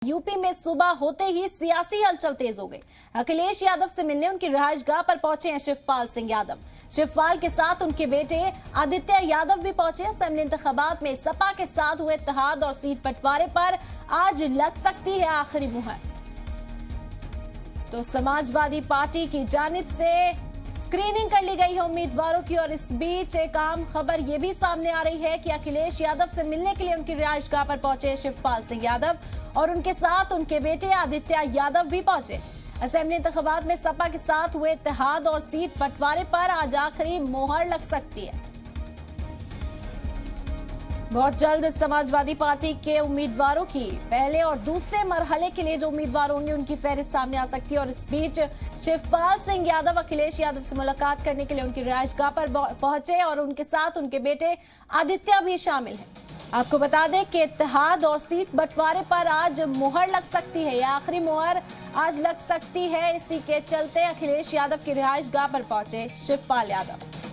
UP में सुबह होते ही सियासी हलचल तेज हो गई। अखिलेश यादव से मिलने उनकी रिहाइशगाह पर पहुंचे हैं शिवपाल सिंह यादव। शिवपाल के साथ उनके बेटे आदित्य यादव भी पहुंचे। असेंबली इंतखाबात में सपा के साथ हुए इत्तेहाद और सीट बंटवारे पर आज लग सकती है आखिरी मुहर। तो समाजवादी पार्टी की जानिब से स्क्रीनिंग कर ली गई है उम्मीदवारों की, और इस बीच एक अहम खबर यह भी सामने आ रही है कि अखिलेश यादव से मिलने के लिए उनकी रिहाइशगाह पर पहुंचे शिवपाल सिंह यादव और उनके साथ उनके बेटे आदित्य यादव भी पहुंचे। असेंबली इंतखाबात में सपा के साथ हुए इत्तेहाद और सीट बंटवारे पर आज आखिरी मोहर लग सकती है। बहुत जल्द समाजवादी पार्टी के उम्मीदवारों की पहले और दूसरे मरहले के लिए जो उम्मीदवार होंगे उनकी फहरिस्त सामने आ सकती है, और इस बीच शिवपाल सिंह यादव अखिलेश यादव से मुलाकात करने के लिए उनकी रिहाइशगाह पर पहुंचे और उनके साथ उनके बेटे आदित्य भी शामिल हैं। आपको बता दें कि इत्तेहाद और सीट बंटवारे पर आज मुहर लग सकती है, या आखिरी मुहर आज लग सकती है। इसी के चलते अखिलेश यादव की रिहाइशगाह पर पहुंचे शिवपाल यादव।